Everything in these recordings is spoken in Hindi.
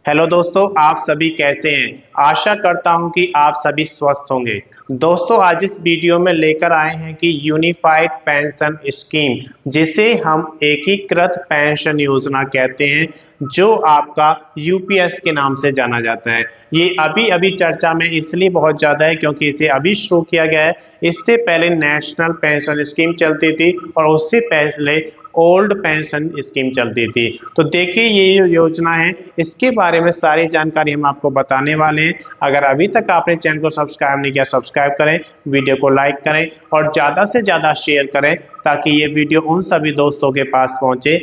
हेलो दोस्तों, आप सभी कैसे हैं। आशा करता हूं कि आप सभी स्वस्थ होंगे। दोस्तों, आज इस वीडियो में लेकर आए हैं कि यूनिफाइड पेंशन स्कीम, जिसे हम एकीकृत पेंशन योजना कहते हैं, जो आपका यूपीएस के नाम से जाना जाता है। ये अभी अभी चर्चा में इसलिए बहुत ज़्यादा है क्योंकि इसे अभी शुरू किया गया है। इससे पहले नेशनल पेंशन स्कीम चलती थी और उससे पहले ओल्ड पेंशन स्कीम चलती थी। तो देखिए, ये योजना है, इसके बारे में सारी जानकारी हम आपको बताने वाले हैं। अगर अभी तक आपने चैनल को सब्सक्राइब नहीं किया, सब्सक्राइब करें, वीडियो को लाइक करें और ज़्यादा से ज़्यादा शेयर करें, ताकि ये वीडियो उन सभी दोस्तों के पास पहुंचे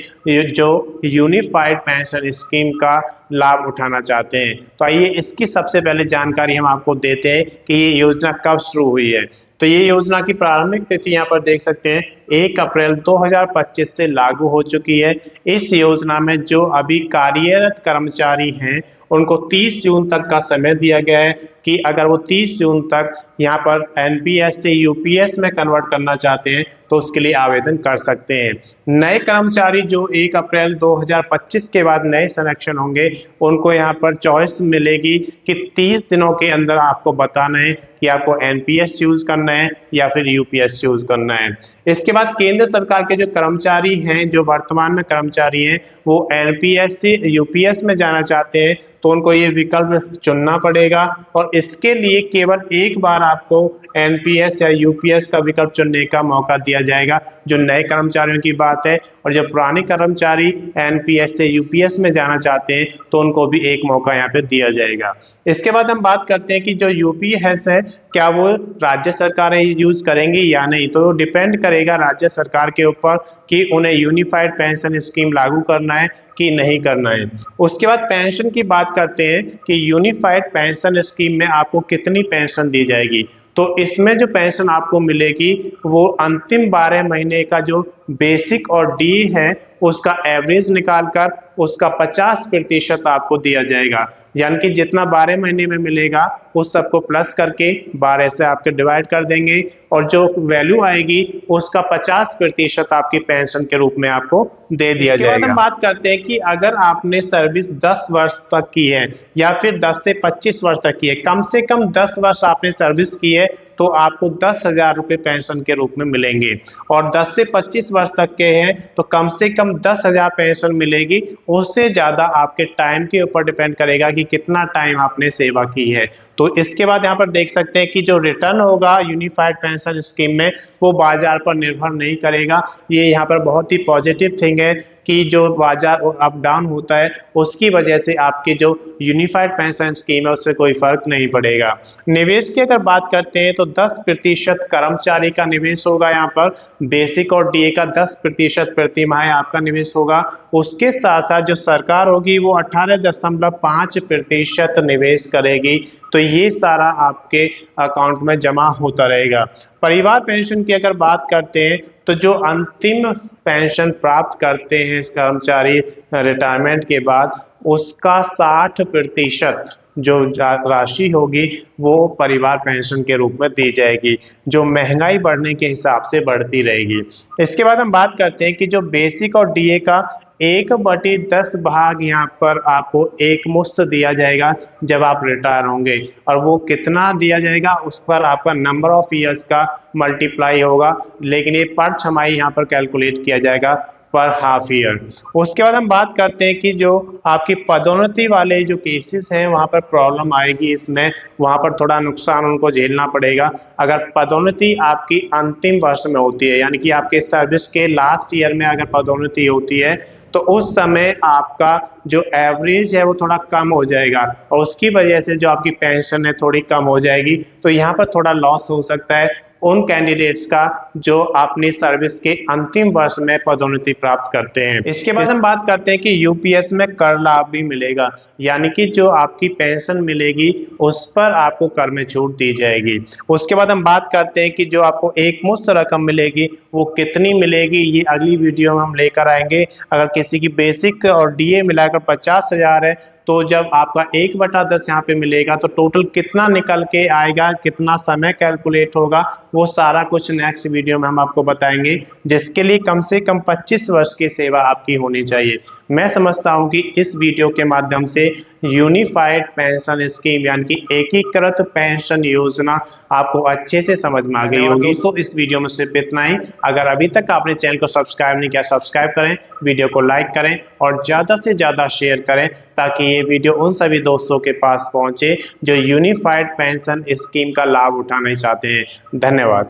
जो यूनिफाइड पेंशन स्कीम का लाभ उठाना चाहते हैं। तो आइए, इसकी सबसे पहले जानकारी हम आपको देते हैं कि ये योजना कब शुरू हुई है। तो ये योजना की प्रारंभिक तिथि यहाँ पर देख सकते हैं, 1 अप्रैल 2025 से लागू हो चुकी है। इस योजना में जो अभी कार्यरत कर्मचारी हैं, उनको 30 जून तक का समय दिया गया है कि अगर वो 30 जून तक यहाँ पर एनपीएस से यूपीएस में कन्वर्ट करना चाहते हैं तो उसके लिए आवेदन कर सकते हैं। नए कर्मचारी जो 1 अप्रैल 2025 के बाद नए सिलेक्शन होंगे, उनको यहाँ पर चॉइस मिलेगी कि 30 दिनों के अंदर आपको बताना है कि आपको एनपीएस चूज करना है या फिर यूपीएस चूज करना है। इसके बाद केंद्र सरकार के जो कर्मचारी हैं, जो वर्तमान में कर्मचारी हैं, वो एनपीएस से यूपीएस में जाना चाहते हैं तो उनको ये विकल्प चुनना पड़ेगा और इसके लिए केवल एक बार आपको एनपीएस या यूपीएस का विकल्प चुनने का मौका दिया जाएगा, जो नए कर्मचारियों की बात है। और जो पुराने कर्मचारी एनपीएस से यूपीएस में जाना चाहते हैं तो उनको भी एक मौका यहाँ पे दिया जाएगा। इसके बाद हम बात करते हैं कि जो यूपीएस है, क्या वो राज्य सरकारें यूज करेंगी या नहीं। तो डिपेंड करेगा राज्य सरकार के ऊपर कि उन्हें यूनिफाइड पेंशन स्कीम लागू करना है कि नहीं करना है। उसके बाद पेंशन की बात करते हैं कि यूनिफाइड पेंशन स्कीम में आपको कितनी पेंशन दी जाएगी। तो इसमें जो पेंशन आपको मिलेगी वो अंतिम 12 महीने का जो बेसिक और डी है उसका एवरेज निकालकर उसका 50% आपको दिया जाएगा। यानी कि जितना 12 महीने में मिलेगा उस सबको प्लस करके 12 से आपके डिवाइड कर देंगे और जो वैल्यू आएगी उसका 50% आपकी पेंशन के रूप में आपको दे दिया जाएगा। इसके बाद हम बात करते हैं कि अगर आपने सर्विस 10 वर्ष तक की है या फिर 10 से 25 वर्ष तक की है, कम से कम 10 वर्ष आपने सर्विस की है, तो आपको 10,000 रुपये पेंशन के रूप में मिलेंगे। और 10 से 25 वर्ष तक के हैं तो कम से कम 10,000 पेंशन मिलेगी। उससे ज़्यादा आपके टाइम के ऊपर डिपेंड करेगा कि कितना टाइम आपने सेवा की है। तो इसके बाद यहाँ पर देख सकते हैं कि जो रिटर्न होगा यूनिफाइड पेंशन स्कीम में, वो बाजार पर निर्भर नहीं करेगा। ये यहाँ पर बहुत ही पॉजिटिव थिंग है कि जो बाजार अप डाउन होता है उसकी वजह से आपकी जो यूनिफाइड पेंशन स्कीम है उससे कोई फर्क नहीं पड़ेगा। निवेश की अगर बात करते हैं तो 10% कर्मचारी का निवेश होगा। यहाँ पर बेसिक और डीए का 10% प्रति माह आपका निवेश होगा। उसके साथ साथ जो सरकार होगी वो 18.5% निवेश करेगी। तो ये सारा आपके अकाउंट में जमा होता रहेगा। परिवार पेंशन की अगर बात करते हैं तो जो अंतिम पेंशन प्राप्त करते हैं इस कर्मचारी रिटायरमेंट के बाद, उसका 60% जो राशि होगी वो परिवार पेंशन के रूप में दी जाएगी, जो महंगाई बढ़ने के हिसाब से बढ़ती रहेगी। इसके बाद हम बात करते हैं कि जो बेसिक और डीए का 1/10 भाग यहाँ पर आपको एक मुश्त दिया जाएगा जब आप रिटायर होंगे, और वो कितना दिया जाएगा उस पर आपका नंबर ऑफ ईयर्स का मल्टीप्लाई होगा, लेकिन ये पर छमाही यहाँ पर कैलकुलेट किया जाएगा पर हाफ ईयर। उसके बाद हम बात करते हैं कि जो आपकी पदोन्नति वाले जो केसेस हैं वहाँ पर प्रॉब्लम आएगी। इसमें वहाँ पर थोड़ा नुकसान उनको झेलना पड़ेगा। अगर पदोन्नति आपकी अंतिम वर्ष में होती है, यानी कि आपके सर्विस के लास्ट ईयर में अगर पदोन्नति होती है, तो उस समय आपका जो एवरेज है वो थोड़ा कम हो जाएगा और उसकी वजह से जो आपकी पेंशन है थोड़ी कम हो जाएगी। तो यहाँ पर थोड़ा लॉस हो सकता है उन कैंडिडेट्स का जो अपनी सर्विस के अंतिम वर्ष में पदोन्नति प्राप्त करते हैं। इसके बाद हम बात करते हैं कि यूपीएस में कर लाभ भी मिलेगा, यानी कि जो आपकी पेंशन मिलेगी उस पर आपको कर में छूट दी जाएगी। उसके बाद हम बात करते हैं कि जो आपको एक मुश्त रकम मिलेगी वो कितनी मिलेगी, ये अगली वीडियो में हम लेकर आएंगे। अगर किसी की बेसिक और डीए मिलाकर 50,000 है तो जब आपका 1/10 यहाँ पे मिलेगा तो टोटल कितना निकल के आएगा, कितना समय कैलकुलेट होगा, वो सारा कुछ नेक्स्ट वीडियो में हम आपको बताएंगे, जिसके लिए कम से कम 25 वर्ष की सेवा आपकी होनी चाहिए। मैं समझता हूं कि इस वीडियो के माध्यम से यूनिफाइड पेंशन स्कीम यानी कि एकीकृत पेंशन योजना आपको अच्छे से समझ में आ गई होगी। दोस्तों इस वीडियो में सिर्फ इतना ही। अगर अभी तक आपने चैनल को सब्सक्राइब नहीं किया, सब्सक्राइब करें, वीडियो को लाइक करें और ज़्यादा से ज़्यादा शेयर करें, ताकि ये वीडियो उन सभी दोस्तों के पास पहुंचे जो यूनिफाइड पेंशन स्कीम का लाभ उठाना चाहते हैं। धन्यवाद।